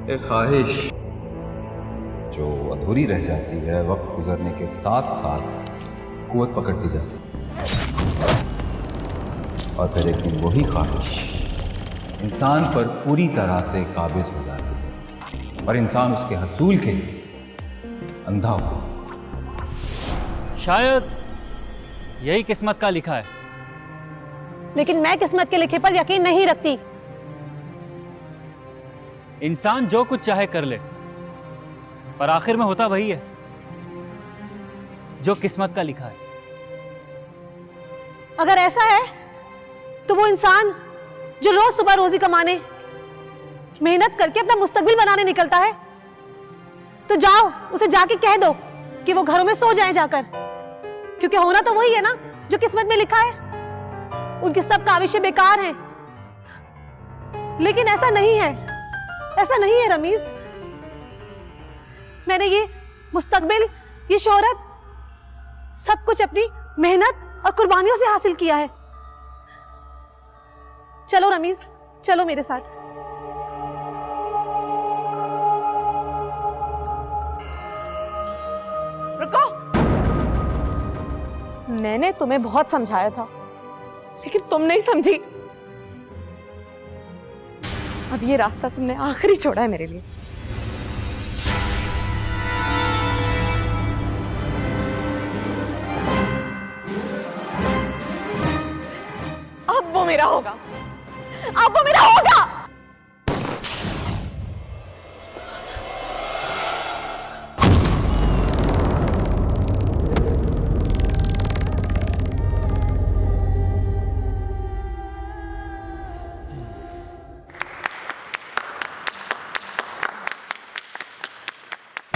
एक ख्वाहिश जो अधूरी रह जाती है, वक्त गुजरने के साथ साथ कुव्वत पकड़ती जाती है, और फिर एक दिन वही ख्वाहिश इंसान पर पूरी तरह से काबिज हो जाती है और इंसान उसके हसूल के अंधा हो। शायद यही किस्मत का लिखा है। लेकिन मैं किस्मत के लिखे पर यकीन नहीं रखती। इंसान जो कुछ चाहे कर ले, पर आखिर में होता वही है जो किस्मत का लिखा है। अगर ऐसा है तो वो इंसान जो रोज सुबह रोजी कमाने, मेहनत करके अपना मुस्तकबिल बनाने निकलता है, तो जाओ उसे जाके कह दो कि वो घरों में सो जाए जाकर, क्योंकि होना तो वही है ना जो किस्मत में लिखा है। उनकी सब काविशें बेकार हैं। लेकिन ऐसा नहीं है, ऐसा नहीं है रमीज। मैंने ये मुस्तकबिल, ये शोहरत, सब कुछ अपनी मेहनत और कुर्बानियों से हासिल किया है। चलो रमीज, चलो मेरे साथ। रुको, मैंने तुम्हें बहुत समझाया था, लेकिन तुम नहीं समझी। अब ये रास्ता तुमने आखिरी छोड़ा है मेरे लिए। अब वो मेरा होगा, अब वो मेरा होगा।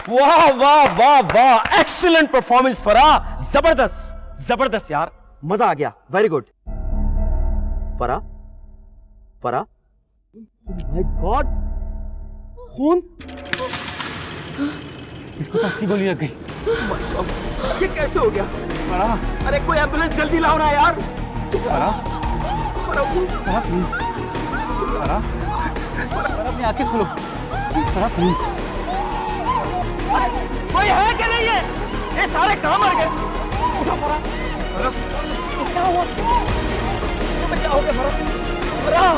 वाह वाह वाह वाह, एक्सीलेंट परफॉर्मेंस फराह, जबरदस्त जबरदस्त यार, मजा आ गया, very good. Farah, Farah, my God, खून, इसको तो असली गोली लग गई। ये कैसे हो गया? फराह, अरे कोई एम्बुलेंस जल्दी लाओ ना यार। फराह, फराह, फराह प्लीज, फराह, फराह अपनी आंखें खोलो, फराह प्लीज। कोई है कि नहीं है? ये सारे कहाँ मर गए? उठो फराह, क्या हुआ? तुम्हें क्या हो गया फराह? फराह,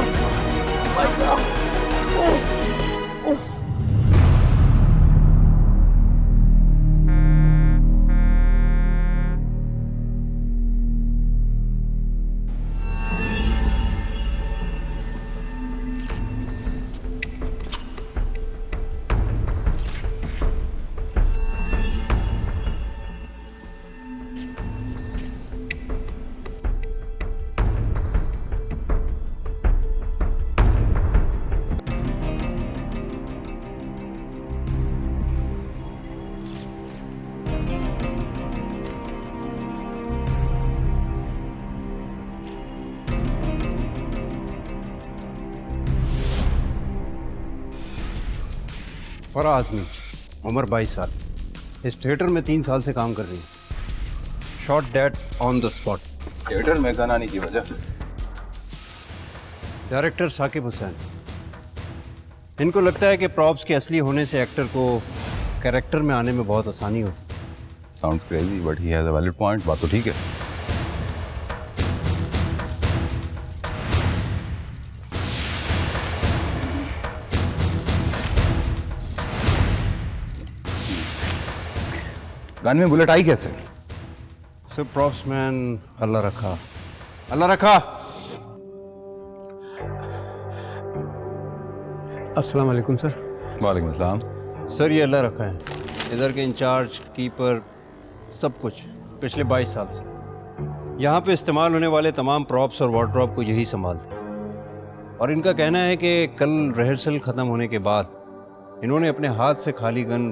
माय गॉड, ओह, ओह। फराह आज़मी, उम्र 22 साल, इस थिएटर में 3 साल से काम कर रही है। Shot dead on the spot. Theatre में गन आने की वजह? डायरेक्टर साकिब हुसैन। इनको लगता है कि प्रॉप्स के असली होने से एक्टर को कैरेक्टर में आने में बहुत आसानी होती। Sounds crazy but he has a valid point. बात तो ठीक है। गन में बुलेट आई कैसे? सब प्रॉप्स मैन अल्लाह रखा, अल्लाह रखा। अस्सलाम वालेकुम सर। वालेकुम अस्सलाम। सर ये अल्लाह रखा है, इधर के इंचार्ज, कीपर, सब कुछ पिछले 22 साल से यहाँ पे इस्तेमाल होने वाले तमाम प्रॉप्स और वार्डरोब को यही संभालते हैं। और इनका कहना है कि कल रिहर्सल ख़त्म होने के बाद इन्होंने अपने हाथ से खाली गन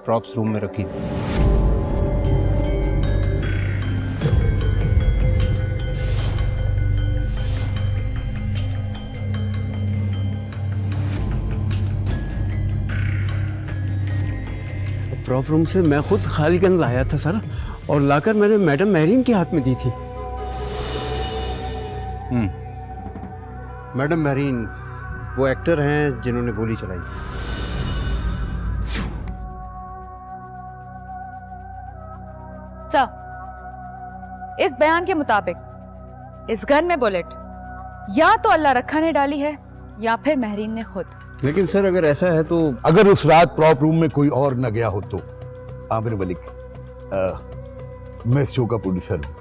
प्रॉप्स रूम में रखी थी। प्रॉप रूम से मैं खुद खाली गन लाया था सर, और लाकर मैंने मैडम महरीन के हाथ में दी थी। मैडम महरीन वो एक्टर हैं जिन्होंने गोली चलाई। सर, इस बयान के मुताबिक इस गन में बुलेट या तो अल्लाह रखा ने डाली है या फिर महरीन ने खुद। लेकिन सर अगर ऐसा है तो अगर उस रात प्रॉप रूम में कोई और न गया हो तो। आमिर मलिक, मैं इस शो का प्रोड्यूसर हूँ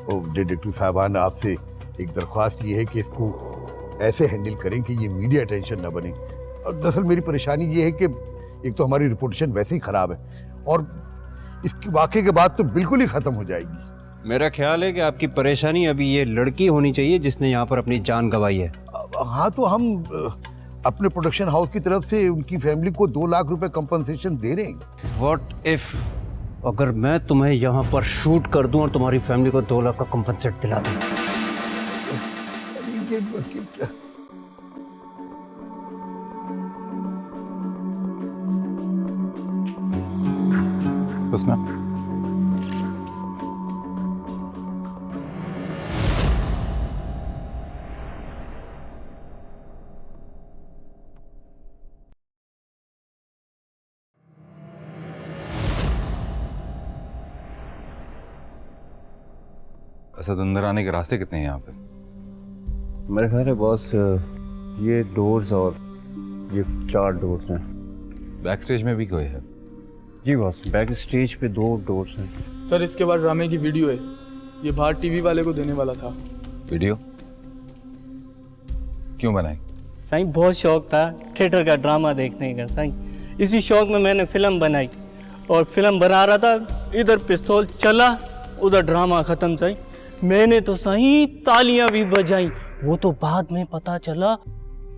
और डिटेक्टिव साहबान आपसे एक दरख्वास्त ये है कि इसको ऐसे हैंडल करें कि ये मीडिया अटेंशन न बने। और दरअसल मेरी परेशानी ये है कि एक तो हमारी रिपुटेशन वैसे ही खराब है और इसके वाक़े के बाद तो बिल्कुल ही ख़त्म हो जाएगी। मेरा ख्याल है कि आपकी परेशानी अभी ये लड़की होनी चाहिए जिसने यहाँ पर अपनी जान गंवाई है। हाँ, तो हम अपने प्रोडक्शन हाउस की तरफ से उनकी फैमिली को 2 लाख रुपए कंपनसेशन दे रहे हैं। व्हाट इफ अगर मैं तुम्हें यहाँ पर शूट कर दूं और तुम्हारी फैमिली को 2 लाख का कंपनसेट दिला दूं? उसमें असद अंदर आने के रास्ते कितने हैं यहाँ पे? मेरे ख्याल है बॉस ये डोर्स और ये 4 डोर्स हैं। बैक स्टेज में भी कोई है? जी बॉस, बैक स्टेज पे 2 डोर्स हैं। सर इसके बाद ड्रामे की वीडियो है, ये बाहर टीवी वाले को देने वाला था। वीडियो क्यों बनाई? साईं बहुत शौक था थिएटर का ड्रामा देखने का साईं, इसी शौक में मैंने फिल्म बनाई और फिल्म बना रहा था, इधर पिस्तौल चला उधर ड्रामा ख़त्म साईं। मैंने तो साईं तालियां भी बजाई, वो तो बाद में पता चला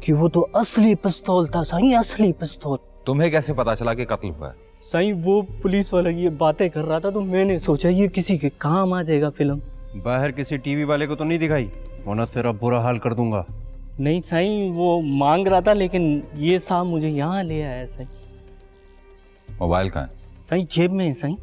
कि वो तो असली पिस्तौल था साईं, असली पिस्तौल। तुम्हें कैसे पता चला कि कत्ल हुआ है? साईं वो पुलिस वाला ये बातें कर रहा था तो मैंने सोचा ये किसी के काम आ जाएगा फिल्म। बाहर किसी टीवी वाले को तो नहीं दिखाई, वरना तेरा बुरा हाल कर दूंगा। नहीं साईं वो मांग रहा था लेकिन ये साहब मुझे यहाँ ले आया साईं। मोबाइल कहाँ है? साईं जेब में है साईं।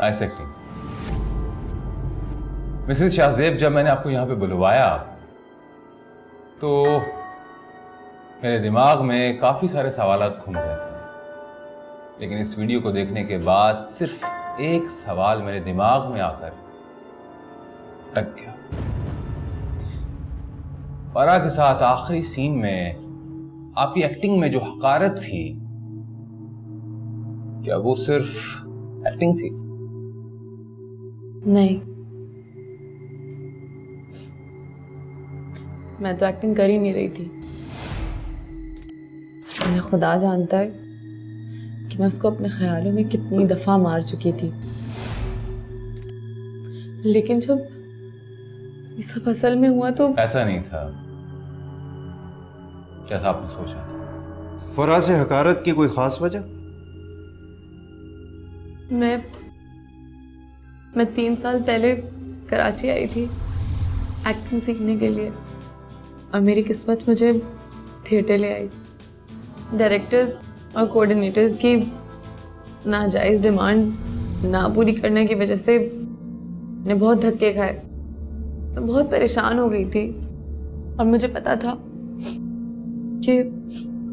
Nice acting. मिसेस शाहजेब, जब मैंने आपको यहाँ पे बुलवाया तो मेरे दिमाग में काफ़ी सारे सवालात घूम रहे थे, लेकिन इस वीडियो को देखने के बाद सिर्फ एक सवाल मेरे दिमाग में आकर अटक गया। फरा के साथ आखिरी सीन में आपकी एक्टिंग में जो हकारत थी, क्या वो सिर्फ एक्टिंग थी? नहीं, मैं तो एक्टिंग कर ही नहीं रही थी। मुझे खुदा जानता है कि मैं उसको अपने ख्यालों में कितनी दफा मार चुकी थी, लेकिन जब ये सब असल में हुआ तो ऐसा नहीं था जैसा आपने सोचा था। फरा से हकारत की कोई खास वजह? मैं 3 साल पहले कराची आई थी एक्टिंग सीखने के लिए और मेरी किस्मत मुझे थिएटर ले आई। डायरेक्टर्स और कोऑर्डिनेटर्स की नाजायज़ डिमांड्स ना पूरी करने की वजह से मैंने बहुत धक्के खाए। मैं बहुत परेशान हो गई थी और मुझे पता था कि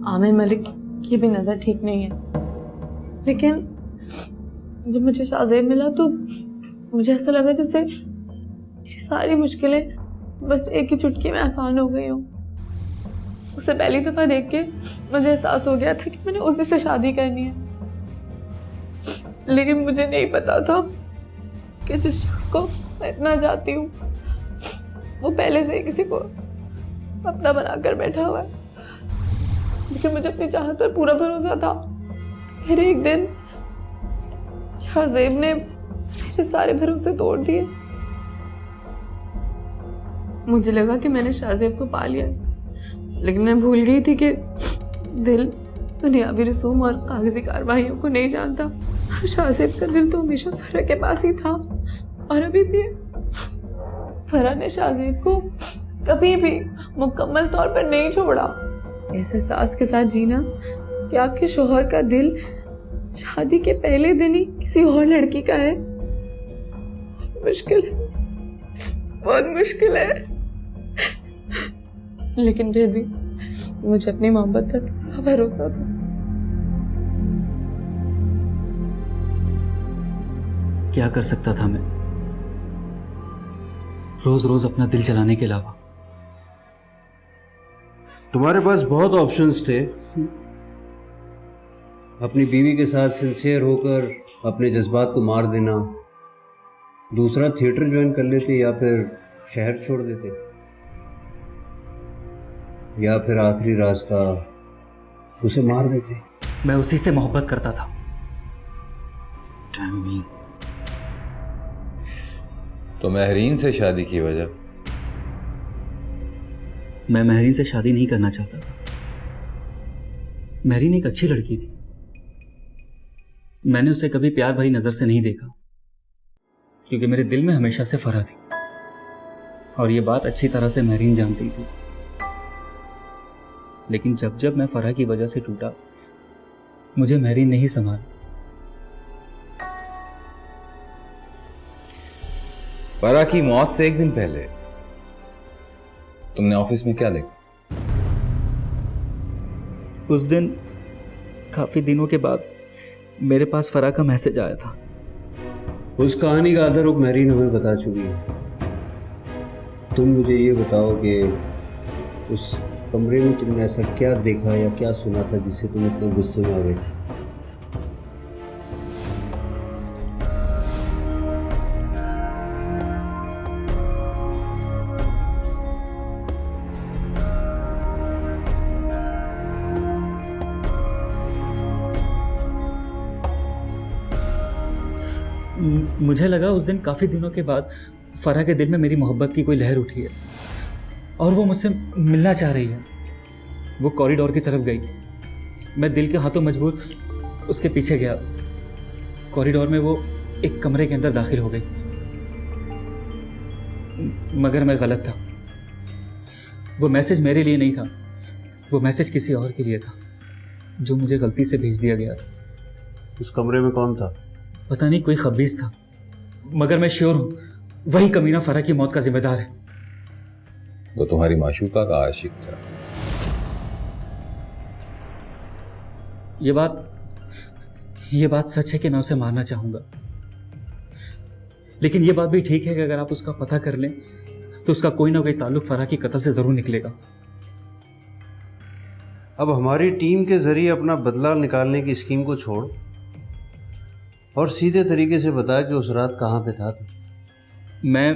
आमिर मलिक की भी नज़र ठीक नहीं है, लेकिन जब मुझे शाहजेब मिला तो मुझे ऐसा लगा जैसे ये सारी मुश्किलें बस एक ही चुटकी में आसान हो गई हों। उसे पहली दफ़ा देख के मुझे एहसास हो गया था कि मैंने उसी से शादी करनी है, लेकिन मुझे नहीं पता था कि जिस शख्स को मैं इतना चाहती हूँ वो पहले से ही किसी को अपना बनाकर बैठा हुआ है। लेकिन मुझे अपनी चाहत पर पूरा भरोसा था। फिर एक दिन शाहजेब ने मेरे सारे भरोसे तोड़ दिए। मुझे लगा कि मैंने शाहजेब को पा लिया, लेकिन मैं भूल गई थी कि दिल दुनियावी रसूम और कागजी कार्रवाइयों को नहीं जानता। और शाहजेब का दिल तो हमेशा फरा के पास ही था, और अभी भी फरा ने शाहजेब को कभी भी मुकम्मल तौर पर नहीं छोड़ा। इस एहसास के साथ जीना कि आपके शौहर का दिल शादी के पहले दिन ही किसी और लड़की का है, मुश्किल है, बहुत मुश्किल है। लेकिन फिर भी मुझे अपनी मोहब्बत पर पूरा भरोसा था। क्या कर सकता था मैं, रोज रोज अपना दिल जलाने के अलावा? तुम्हारे पास बहुत ऑप्शंस थे। अपनी बीवी के साथ सिंसियर होकर अपने जज्बात को मार देना, दूसरा थिएटर ज्वाइन कर लेते, या फिर शहर छोड़ देते, या फिर आखिरी रास्ता उसे मार देते। मैं उसी से मोहब्बत करता था। Damn me. तो महरीन से शादी की वजह? मैं महरीन से शादी नहीं करना चाहता था। महरीन एक अच्छी लड़की थी, मैंने उसे कभी प्यार भरी नजर से नहीं देखा, क्योंकि मेरे दिल में हमेशा से फरा थी, और ये बात अच्छी तरह से महरीन जानती थी। लेकिन जब जब मैं फरा की वजह से टूटा, मुझे महरीन नहीं संभाला। फरा की मौत से एक दिन पहले तुमने ऑफिस में क्या देखा? उस दिन काफी दिनों के बाद मेरे पास फरा का मैसेज आया था। उस कहानी का आधा रुख महरीन हमें बता चुकी है। तुम मुझे ये बताओ कि उस कमरे में तुमने ऐसा क्या देखा या क्या सुना था जिससे तुम इतना गुस्से में आ गए थे? मुझे लगा उस दिन काफी दिनों के बाद फरा के दिल में मेरी मोहब्बत की कोई लहर उठी है और वो मुझसे मिलना चाह रही है। वो कॉरिडोर की तरफ गई, मैं दिल के हाथों मजबूर उसके पीछे गया। कॉरिडोर में वो एक कमरे के अंदर दाखिल हो गई, मगर मैं गलत था। वो मैसेज मेरे लिए नहीं था, वो मैसेज किसी और के लिए था, जो मुझे गलती से भेज दिया गया था। उस कमरे में कौन था? पता नहीं, कोई खबीस था, मगर मैं श्योर हूं वही कमीना फरा की मौत का जिम्मेदार है। वो तुम्हारी माशूका का आशिक था। ये बात सच है कि मैं उसे मारना चाहूंगा, लेकिन ये बात भी ठीक है कि अगर आप उसका पता कर लें तो उसका कोई ना कोई ताल्लुक फरा की कत्ल से जरूर निकलेगा। अब हमारी टीम के जरिए अपना बदला निकालने की स्कीम को छोड़ और सीधे तरीके से बता कि उस रात कहाँ पे था। मैं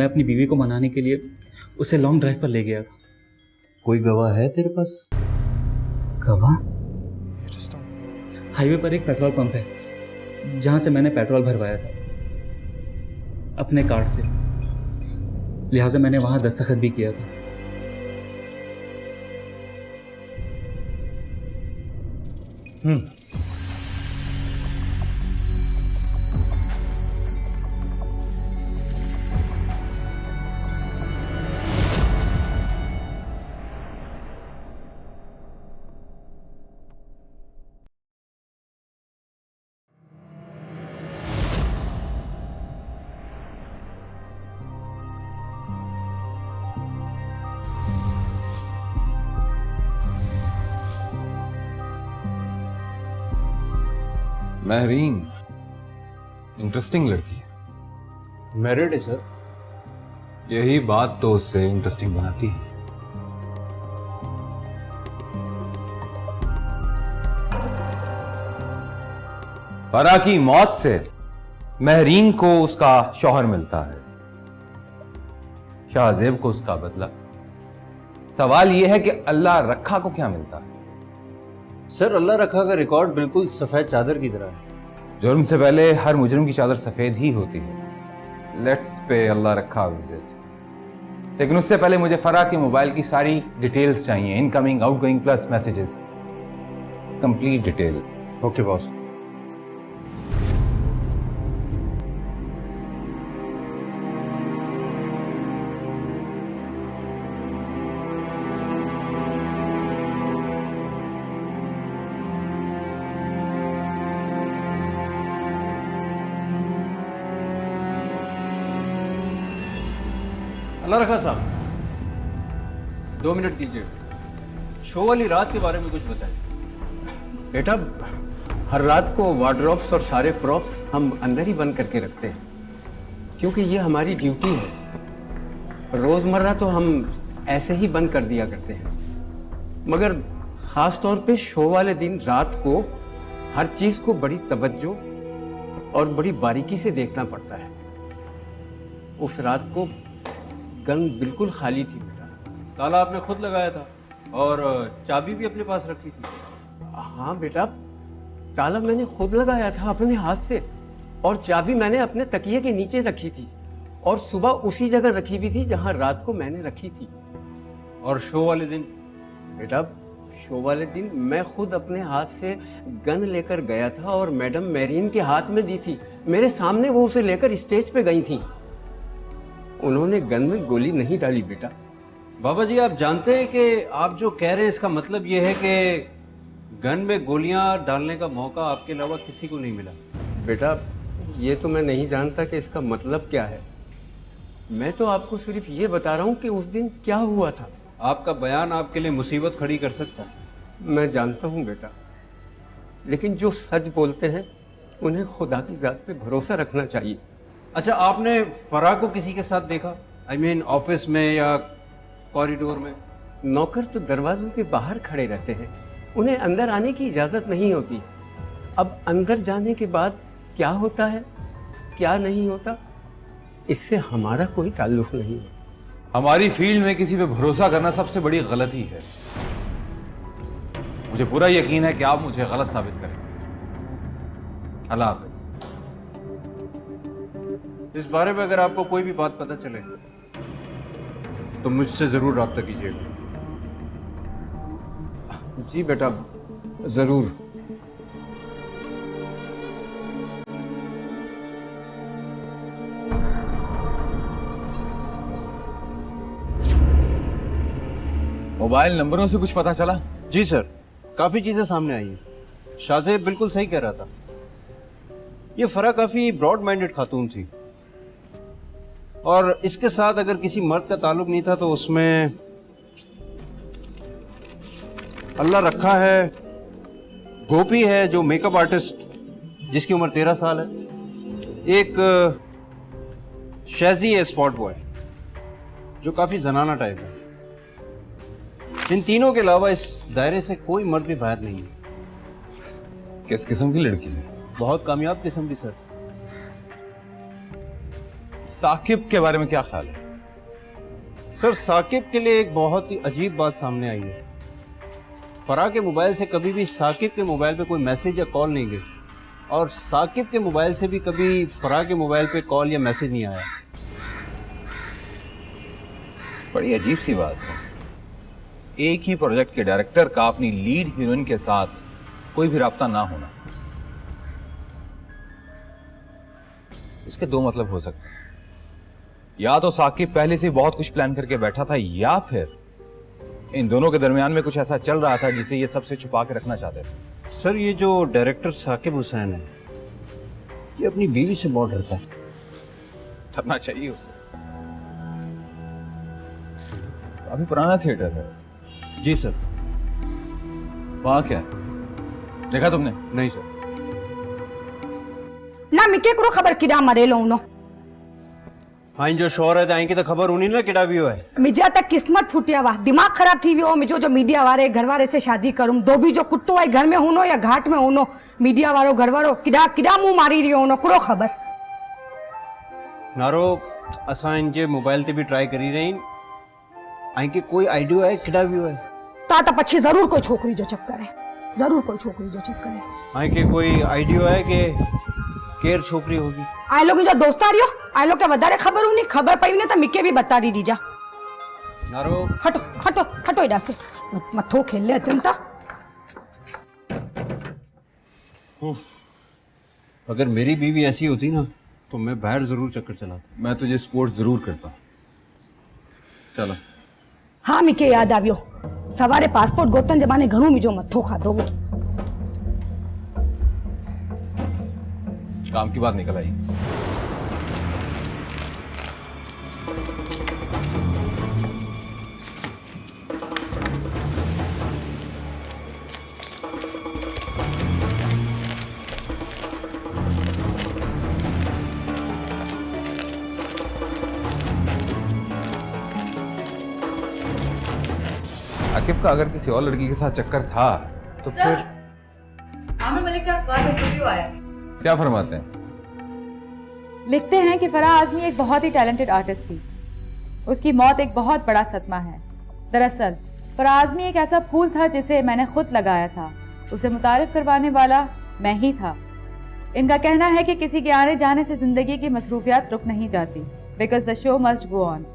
अपनी बीवी को मनाने के लिए उसे लॉन्ग ड्राइव पर ले गया था। कोई गवाह है तेरे पास? गवाह? हाईवे पर एक पेट्रोल पंप है जहां से मैंने पेट्रोल भरवाया था अपने कार्ड से, लिहाजा मैंने वहां दस्तखत भी किया था। महरीन इंटरेस्टिंग लड़की है। मैरिड है सर। यही बात तो उससे इंटरेस्टिंग बनाती है। फरा की मौत से महरीन को उसका शौहर मिलता है, शाहजेब को उसका बदला। सवाल यह है कि अल्लाह रखा को क्या मिलता है? सर, अल्लाह रखा का रिकॉर्ड बिल्कुल सफेद चादर की तरह है। जुर्म से पहले हर मुजरिम की चादर सफ़ेद ही होती है। लेट्स पे अल्लाह रखा विजिट। लेकिन उससे पहले मुझे फरा के मोबाइल की सारी डिटेल्स चाहिए, incoming outgoing plus messages, complete detail. Okay boss. Allah Rakha sahab, 2 minute दीजिए। शो वाली रात के बारे में कुछ बताइए। बेटा, हर रात को वार्डरोब्स और सारे प्रॉप्स हम अंदर ही बंद करके रखते हैं, क्योंकि ये हमारी ड्यूटी है। रोज़मर्रा तो हम ऐसे ही बंद कर दिया करते हैं, मगर ख़ास तौर पे शो वाले दिन रात को हर चीज़ को बड़ी तवज्जो और बड़ी बारीकी से देखना पड़ता है। उस रात को गन बिल्कुल खाली थी बेटा। ताला आपने खुद लगाया था और चाबी भी अपने पास रखी थी? हाँ बेटा, ताला मैंने खुद लगाया था अपने हाथ से, और चाबी मैंने अपने तकिए के नीचे रखी थी, और सुबह उसी जगह रखी हुई थी जहाँ रात को मैंने रखी थी। और शो वाले दिन? बेटा, शो वाले दिन मैं खुद अपने हाथ से गन लेकर गया था और मैडम मेरीन के हाथ में दी थी। मेरे सामने वो उसे लेकर स्टेज पे गई थी। उन्होंने गन में गोली नहीं डाली बेटा। बाबा जी, आप जानते हैं कि आप जो कह रहे हैं इसका मतलब ये है कि गन में गोलियां डालने का मौका आपके अलावा किसी को नहीं मिला? बेटा, ये तो मैं नहीं जानता कि इसका मतलब क्या है। मैं तो आपको सिर्फ ये बता रहा हूँ कि उस दिन क्या हुआ था। आपका बयान आपके लिए मुसीबत खड़ी कर सकता है। मैं जानता हूँ बेटा, लेकिन जो सच बोलते हैं उन्हें खुदा की ज़ात पे भरोसा रखना चाहिए। अच्छा, आपने फराह को किसी के साथ देखा? आई मीन ऑफिस में या कॉरिडोर में? नौकर तो दरवाजों के बाहर खड़े रहते हैं, उन्हें अंदर आने की इजाज़त नहीं होती। अब अंदर जाने के बाद क्या होता है क्या नहीं होता, इससे हमारा कोई ताल्लुक नहीं है। हमारी फील्ड में किसी पे भरोसा करना सबसे बड़ी गलती है। मुझे पूरा यकीन है कि आप मुझे गलत साबित करेंगे। अल्लाह हाफ़िज़। इस बारे में अगर आपको कोई भी बात पता चले तो मुझसे ज़रूर रब्ता कीजिएगा। जी बेटा, ज़रूर। मोबाइल नंबरों से कुछ पता चला? जी सर, काफ़ी चीज़ें सामने आई हैं। शाहज़ेब बिल्कुल सही कह रहा था। ये फरा काफ़ी ब्रॉड माइंडेड खातून थी, और इसके साथ अगर किसी मर्द का ताल्लुक नहीं था तो उसमें अल्लाह रखा है, गोपी है जो मेकअप आर्टिस्ट जिसकी उम्र 13 साल है, एक शैजी है स्पॉट बॉय जो काफ़ी जनाना टाइप है। इन तीनों के अलावा इस दायरे से कोई मर्द भी बाहर नहीं है। किस किस्म की लड़की है? बहुत कामयाब किस्म की सर। साकिब के बारे में क्या ख्याल है? सर, साकिब के लिए एक बहुत ही अजीब बात सामने आई है। फराह के मोबाइल से कभी भी साकिब के मोबाइल पे कोई मैसेज या कॉल नहीं गई, और साकिब के मोबाइल से भी कभी फराह के मोबाइल पे कॉल या मैसेज नहीं आया। बड़ी अजीब सी बात है, एक ही प्रोजेक्ट के डायरेक्टर का अपनी लीड हीरोइन के साथ कोई भी राब्ता ना होना। इसके दो मतलब हो सकते हैं, या तो साकिब पहले से बहुत कुछ प्लान करके बैठा था, या फिर इन दोनों के दरमियान में कुछ ऐसा चल रहा था जिसे ये सबसे छुपा के रखना चाहते थे। सर, ये जो डायरेक्टर साकिब हुसैन है, ये अपनी बीवी से बहुत डरता है। डरना चाहिए उसे, अभी पुराना थिएटर है। जी सर। वहां क्या है, देखा तुमने? नहीं सर। ना मिके करो खबर किडा मरे लो नो। हाँ, जो शोर है जाएंगे तो खबर उन्हीं ना किडा भी हुआ है। मिजा तक किस्मत फुटिया हुआ, दिमाग खराब थी वो मिजो जो मीडिया वाले घर वाले से शादी करूं, दो भी जो कुत्तो आई घर में होनो या घाट में होनो, मीडिया वालो घर वालो किडा किडा मुंह मारी रही होनो करो खबर। नारो असा इनके मोबाइल ते भी ट्राई करी रही, आइके कोई आइडिया है किडा भी हुआ है? ता पछी जरूर कोई छोकरी जो चक्कर है, जरूर कोई छोकरी जो चक्कर है। आइके कोई आइडिया है कि केर छोकरी होगी। आ लोग जो दोस्त आ रही हो आ लोग के वधारे खबर हुई खबर पई ने तो मिके भी बता दी दीजा। नारो हटो हटो हटो इधर से मथो खेल ले अचंता। अगर मेरी बीवी ऐसी होती ना तो मैं बाहर जरूर चक्कर चलाता। मैं तुझे स्पोर्ट्स जरूर करता। चलो। हाँ मिके याद आवियो सवारे पासपोर्ट गोतन जमाने घणो मिजो मथो खाधो वो। काम की बात निकल आई। आकिब का अगर किसी और लड़की के साथ चक्कर था तो फिर आमिर मलिक का अखबार में इंटरव्यू आया। क्या फरमाते हैं? लिखते हैं कि फराह आज़मी एक बहुत ही टैलेंटेड आर्टिस्ट थी। उसकी मौत एक बहुत बड़ा सदमा है। दरअसल फराह आज़मी एक ऐसा फूल था जिसे मैंने खुद लगाया था। उसे मुतारिफ करवाने वाला मैं ही था। इनका कहना है कि किसी के आने जाने से जिंदगी की मसरूफियात रुक नहीं जाती, because the show must go on.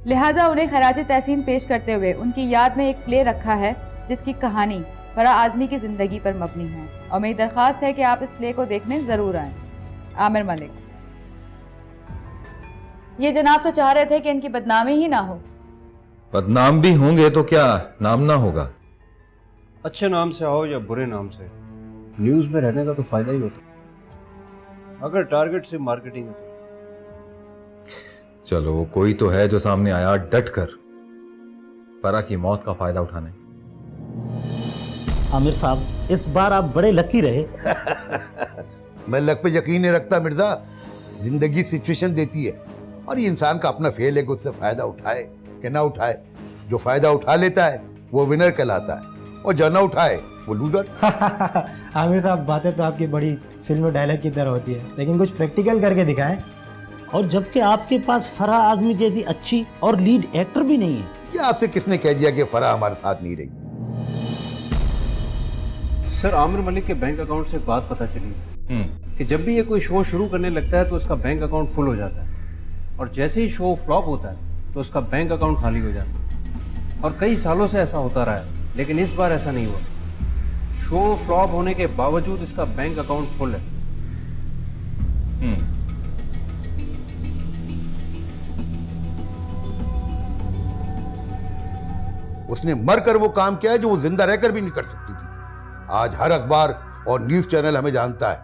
लिहाजा उन्हें खराज तहसीन पेश करते हुए उनकी याद में एक प्ले रखा है जिसकी कहानी फराह आज़मी की जिंदगी पर मबनी है, और मेरी दरख्वास्त है कि आप इस प्ले को देखने जरूर आएं। आमिर मलिक। ये जनाब तो चाह रहे थे कि इनकी बदनामी ही ना हो। बदनाम भी होंगे तो क्या नाम ना होगा? अच्छे नाम से आओ या बुरे नाम से, न्यूज में रहने का तो फायदा ही होता। अगर टारगेट से मार्केटिंग है तो चलो, कोई तो है जो सामने आया डट कर फराह की मौत का फायदा उठाने। आमिर साहब, इस बार आप बड़े लकी रहे। मैं लक पे यकीन नहीं रखता मिर्जा। जिंदगी सिचुएशन देती है और ये इंसान का अपना फेल है कि उससे फायदा उठाए कि ना उठाए। जो फायदा उठा लेता है वो विनर कहलाता है और जो ना उठाए वो लूजर। आमिर साहब, बातें तो आपकी बड़ी फिल्म डायलॉग की तरह होती है, लेकिन कुछ प्रैक्टिकल करके दिखाएं। और जबकि आपके पास फराह आज़मी जैसी अच्छी और लीड एक्टर भी नहीं है। ये आपसे किसने कह दिया कि फराह हमारे साथ नहीं रही? सर, आमिर मलिक के बैंक अकाउंट से एक बात पता चली कि जब भी ये कोई शो शुरू करने लगता है तो उसका बैंक अकाउंट फुल हो जाता है, और जैसे ही शो फ्लॉप होता है तो उसका बैंक अकाउंट खाली हो जाता है। और कई सालों से ऐसा होता रहा है, लेकिन इस बार ऐसा नहीं हुआ। शो फ्लॉप होने के बावजूद इसका बैंक अकाउंट फुल है। उसने मरकर वो काम किया है जो वो जिंदा रहकर भी नहीं कर सकती थी। आज हर अखबार और न्यूज चैनल हमें जानता है,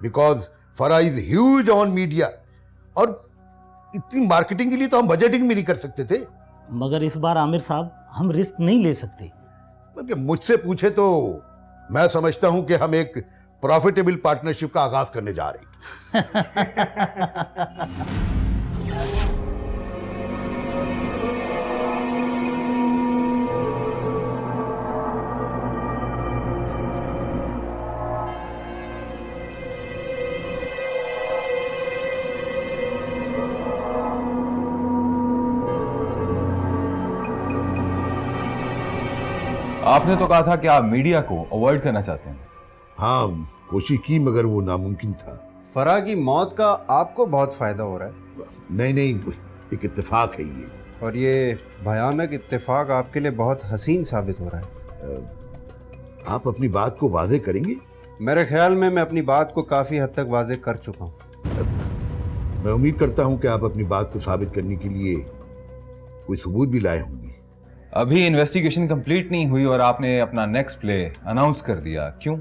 because Farah is huge on media. और इतनी मार्केटिंग के लिए तो हम बजटिंग भी नहीं कर सकते थे। मगर इस बार आमिर साहब हम रिस्क नहीं ले सकते। बल्कि मुझसे पूछे तो मैं समझता हूं कि हम एक प्रॉफिटेबल पार्टनरशिप का आगाज करने जा रहे हैं। आपने तो कहा था कि आप मीडिया को अवॉइड करना चाहते हैं। हाँ, कोशिश की मगर वो नामुमकिन था। फराह की मौत का आपको बहुत फायदा हो रहा है। नहीं, एक इत्तेफाक है ये, और ये भयानक इत्तेफाक आपके लिए बहुत हसीन साबित हो रहा है। आप अपनी बात को वाजे करेंगे? मेरे ख्याल में मैं अपनी बात को काफी हद तक वाजे कर चुका हूँ। मैं उम्मीद करता हूँ कि आप अपनी बात को साबित करने के लिए कोई सबूत भी लाए होंगे। अभी इन्वेस्टिगेशन कंप्लीट नहीं हुई और आपने अपना नेक्स्ट प्ले अनाउंस कर दिया, क्यों?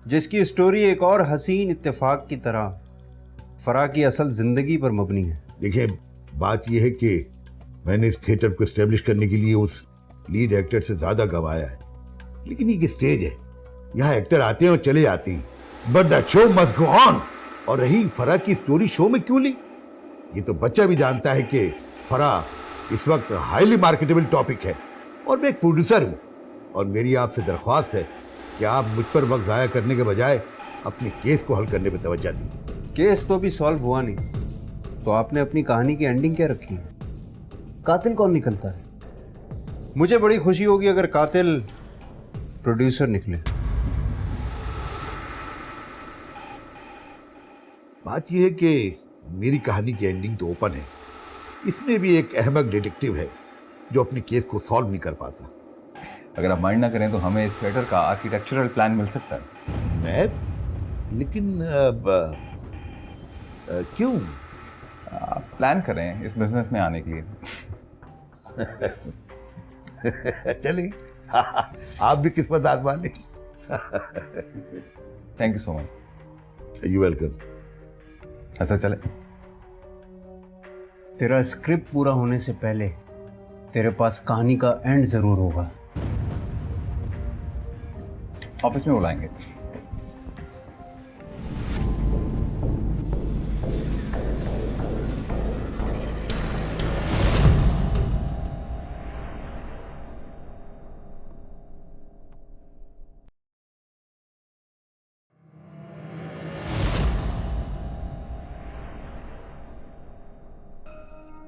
जिसकी स्टोरी एक और हसीन इत्तेफाक की तरह फराह की असल जिंदगी पर मबनी है। देखिए, बात यह है कि मैंने इस थिएटर को एस्टेब्लिश करने के लिए उस लीड एक्टर से ज्यादा गवाया है, लेकिन ये स्टेज है, यहाँ एक्टर आते हैं और चले जाते हैं, but the show must go on. और रही फराह की स्टोरी शो में क्यों ली, ये तो बच्चा भी जानता है कि फराह इस वक्त हाईली मार्केटेबल टॉपिक है, और मैं एक प्रोड्यूसर हूं, और मेरी आपसे दरख्वास्त है कि आप मुझ पर वक्त जाया करने के बजाय अपने केस को हल करने पर तवज्जो दी। केस तो अभी सॉल्व हुआ नहीं, तो आपने अपनी कहानी की एंडिंग क्या रखी है? कातिल कौन निकलता है? मुझे बड़ी खुशी होगी अगर कातिल प्रोड्यूसर निकले। बात यह है कि मेरी कहानी की एंडिंग तो ओपन है, इसमें भी एक अहमक डिटेक्टिव है जो अपने केस को सॉल्व नहीं कर पाता। अगर आप माइंड ना करें तो हमें इस थिएटर का आर्किटेक्चरल प्लान मिल सकता है। मैं लेकिन क्यों? आप प्लान करें इस बिजनेस में आने के लिए। चलिए, आप भी किस्मत आजमा लें। Thank you so much. You welcome. ऐसा चले। तेरा स्क्रिप्ट पूरा होने से पहले तेरे पास कहानी का एंड जरूर होगा। ऑफिस में बुलाएंगे।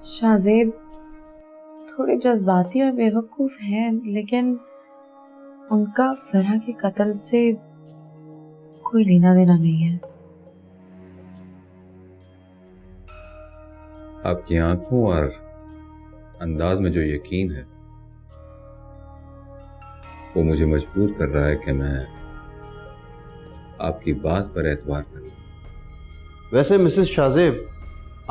शाहजेब थोड़े जज्बाती और बेवकूफ हैं, लेकिन उनका फराह के कत्ल से कोई लेना देना नहीं है। आपकी आंखों और अंदाज में जो यकीन है वो मुझे मजबूर कर रहा है कि मैं आपकी बात पर एतबार करूं। वैसे मिसेस शाहजेब,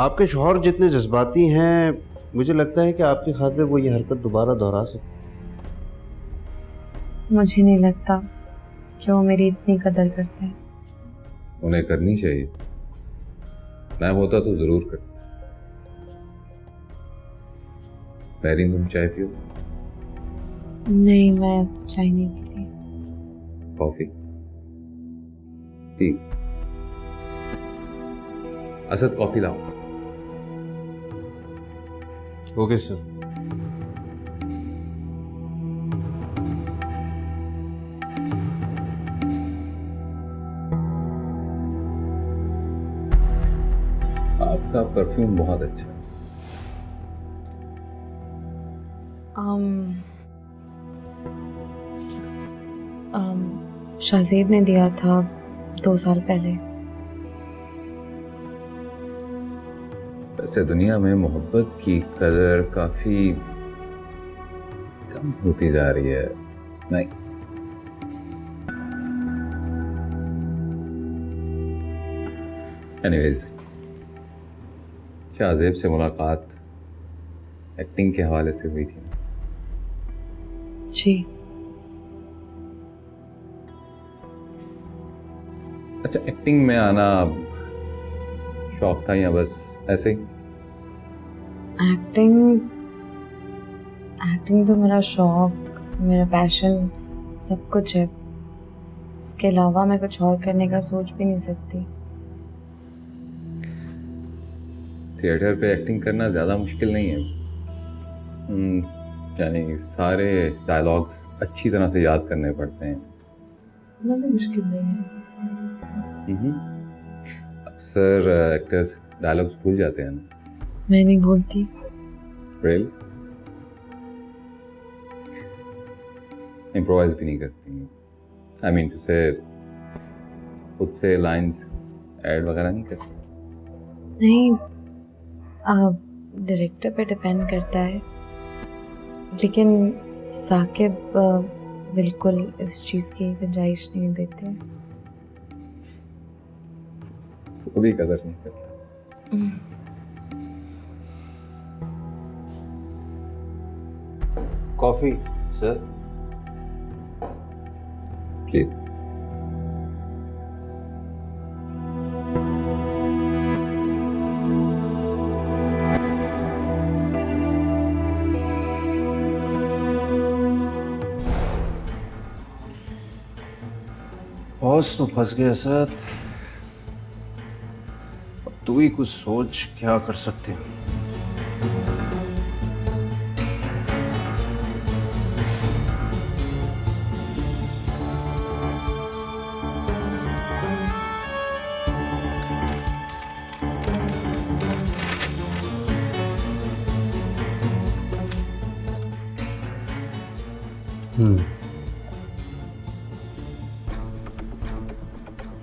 आपके शौहर जितने जज्बाती हैं, मुझे लगता है कि आपकी खातिर वो ये हरकत दोबारा दोहरा सकते। मुझे नहीं लगता कि वो मेरी इतनी कदर करते हैं। उन्हें करनी चाहिए। मैं होता तो जरूर करता। मैरी, तुम चाय पियो? नहीं, मैं चाय नहीं पीती। कॉफी? प्लीज। असद, कॉफी लाओ। Okay sir. आपका परफ्यूम बहुत अच्छा है। शाहजेब ने दिया था 2 साल पहले। वैसे दुनिया में मोहब्बत की कदर काफी कम होती जा रही है, नहीं? एनीवेज, शाहजेब से मुलाकात एक्टिंग के हवाले से हुई थी। जी। अच्छा, एक्टिंग में आना शौक था या बस ऐसे ही? एक्टिंग तो मेरा शौक, मेरा पैशन, सब कुछ है। उसके अलावा मैं कुछ और करने का सोच भी नहीं सकती। थिएटर पे एक्टिंग करना ज़्यादा मुश्किल नहीं है। यानी सारे डायलॉग्स अच्छी तरह से याद करने पड़ते हैं। इतना भी मुश्किल नहीं है। अक्सर एक्टर्स डायलॉग्स भूल जाते हैं ना। मैं नहीं भूलती। रियल? इम्प्रोवाइज भी नहीं करती? आई मीन टू से खुद से लाइंस ऐड वगैरह नहीं करती? नहीं, डायरेक्टर पे डिपेंड करता है, लेकिन साकिब बिल्कुल इस चीज़ की गुंजाइश नहीं देते। वो भी कदर नहीं करता। Coffee sir, please. बॉस तो फंस गया असद। अब तू ही कुछ सोच क्या कर सकते हैं।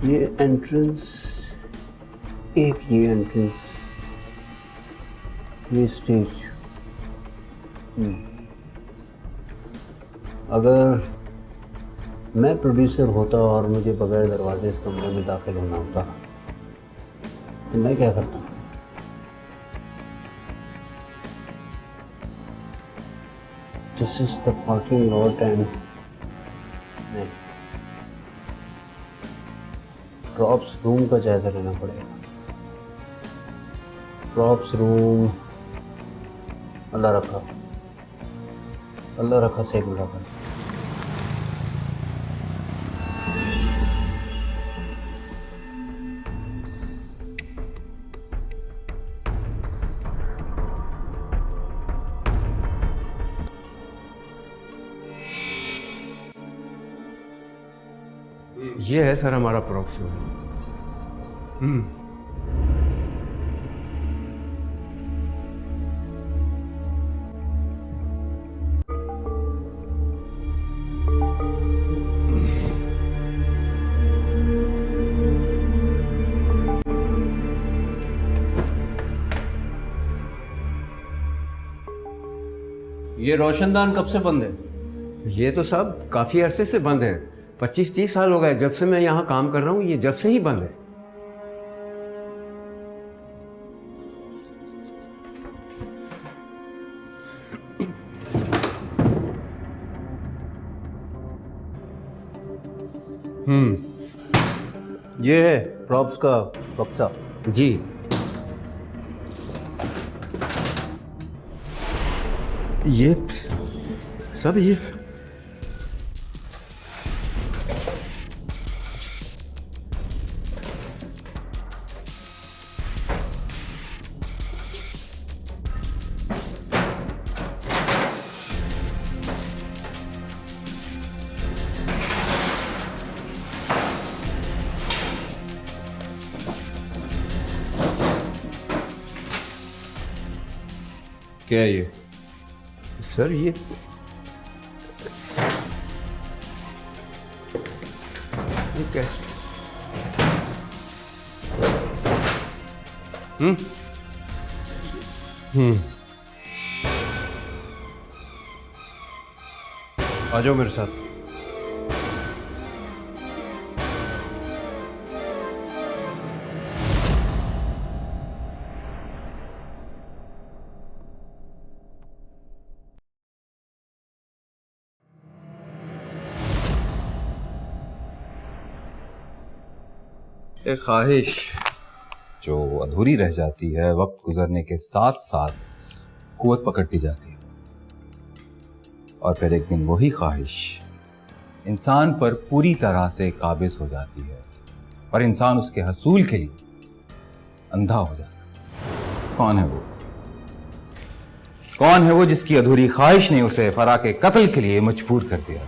ये एंट्रेंस एक ये एंट्रेंस, ये स्टेज। अगर मैं प्रोड्यूसर होता और मुझे बगैर दरवाजे इस कमरे में दाखिल होना होता तो मैं क्या करता? This is the parking lot and नहीं, प्रॉप्स रूम का जायजा लेना पड़ेगा। प्रॉप्स रूम अल्लाह रखा से मिला कर। ये है सर हमारा प्रॉप्स रूम। ये रोशनदान कब से बंद है? ये तो साहब काफ़ी अरसे से बंद है। 25-30 साल हो गए जब से मैं यहाँ काम कर रहा हूँ, ये जब से ही बंद है। ये है प्रॉप्स का बक्सा। जी। ये सब ये क्या है ये? सर ये कैसे? आ जाओ मेरे साथ। एक ख्वाहिश जो अधूरी रह जाती है, वक्त गुजरने के साथ साथ कुव्वत पकड़ती जाती है, और फिर एक दिन वही ख्वाहिश इंसान पर पूरी तरह से काबिज हो जाती है और इंसान उसके हसूल के लिए अंधा हो जाता है। कौन है वो? कौन है वो जिसकी अधूरी ख्वाहिश ने उसे फरा के कत्ल के लिए मजबूर कर दिया?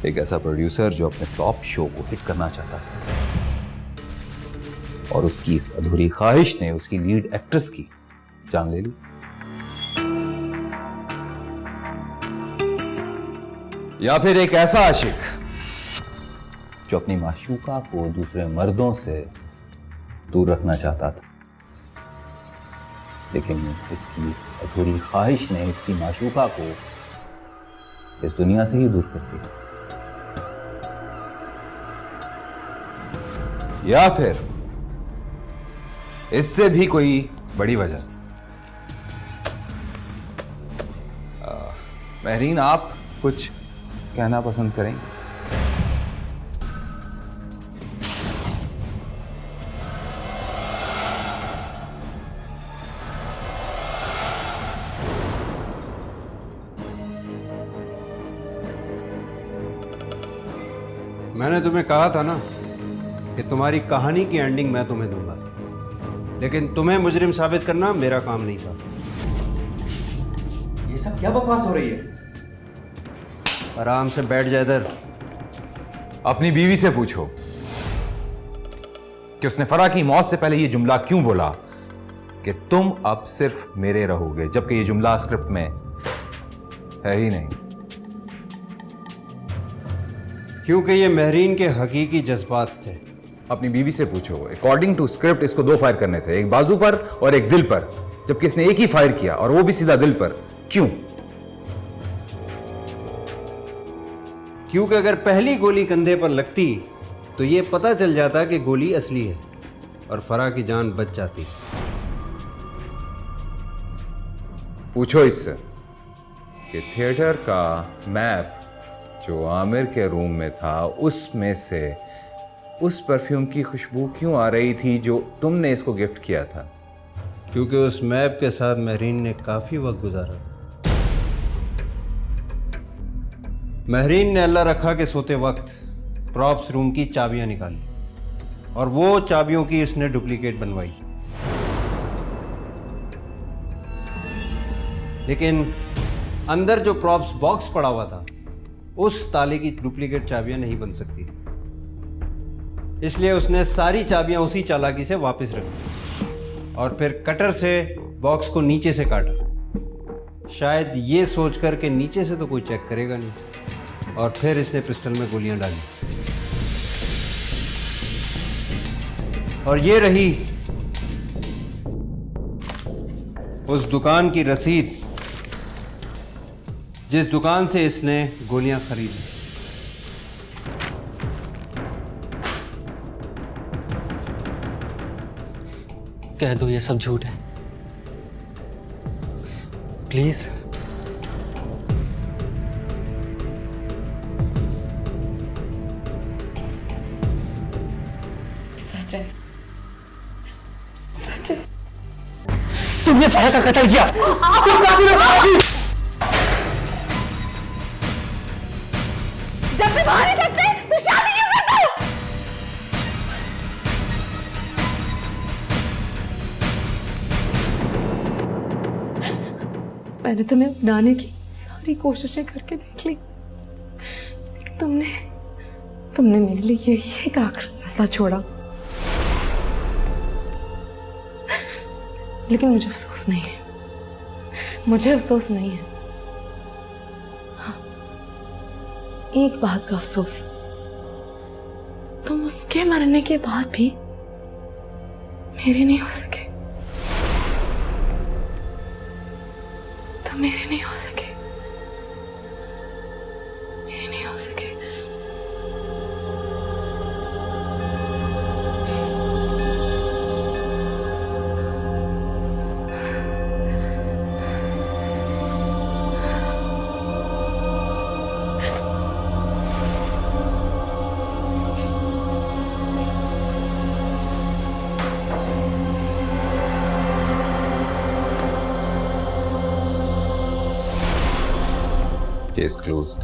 एक ऐसा प्रोड्यूसर जो अपने टॉप शो को हिट करना चाहता था, और उसकी इस अधूरी ख्वाहिश ने उसकी लीड एक्ट्रेस की जान ले ली। या फिर एक ऐसा आशिक जो अपनी माशूका को दूसरे मर्दों से दूर रखना चाहता था, लेकिन इसकी इस अधूरी ख्वाहिश ने इसकी माशूका को इस दुनिया से ही दूर कर दिया। या फिर इससे भी कोई बड़ी वजह। महरीन, आप कुछ कहना पसंद करेंगे? मैंने तुम्हें कहा था ना कि तुम्हारी कहानी की एंडिंग मैं तुम्हें दूंगा, लेकिन तुम्हें मुजरिम साबित करना मेरा काम नहीं था। ये सब क्या बकवास हो रही है? आराम से बैठ जा इधर। अपनी बीवी से पूछो कि उसने फरा की मौत से पहले ये जुमला क्यों बोला कि तुम अब सिर्फ मेरे रहोगे, जबकि ये जुमला स्क्रिप्ट में है ही नहीं। क्योंकि ये महरीन के हकीकी जज्बात थे। अपनी बीवी से पूछो, अकॉर्डिंग टू स्क्रिप्ट इसको 2 फायर करने थे, एक बाजू पर और एक दिल पर, जबकि इसने एक ही फायर किया और वो भी सीधा दिल पर। क्यों? क्योंकि अगर पहली गोली कंधे पर लगती तो ये पता चल जाता कि गोली असली है और फराह की जान बच जाती। पूछो इससे कि थिएटर का मैप जो आमिर के रूम में था, उसमें से उस परफ्यूम की खुशबू क्यों आ रही थी जो तुमने इसको गिफ्ट किया था? क्योंकि उस मैप के साथ महरीन ने काफ़ी वक्त गुजारा था। महरीन ने अल्लाह रखा के सोते वक्त प्रॉप्स रूम की चाबियां निकाली और वो चाबियों की उसने डुप्लीकेट बनवाई, लेकिन अंदर जो प्रॉप्स बॉक्स पड़ा हुआ था उस ताले की डुप्लीकेट चाबियां नहीं बन सकती थी। इसलिए उसने सारी चाबियां उसी चालाकी से वापस रख दी और फिर कटर से बॉक्स को नीचे से काटा, शायद ये सोचकर कि नीचे से तो कोई चेक करेगा नहीं, और फिर इसने पिस्टल में गोलियां डाली। और ये रही उस दुकान की रसीद जिस दुकान से इसने गोलियां खरीदी। कह दो ये सब झूठ है, प्लीज। सच है, सच है। तुमने फराह का कत्ल किया। जब से बाहर नहीं सकते तो शादी क्यों करते हो? मैंने तुम्हें अपनाने की सारी कोशिशें करके देख ली, लेकिन तुमने मेरे लिए यही एक आखिरी रास्ता छोड़ा। लेकिन मुझे अफसोस नहीं है, मुझे अफसोस नहीं है। हाँ, एक बात का अफसोस, तुम उसके मरने के बाद भी मेरे नहीं हो सके। तुम मेरे नहीं हो सके, मेरे नहीं हो सके। Case closed.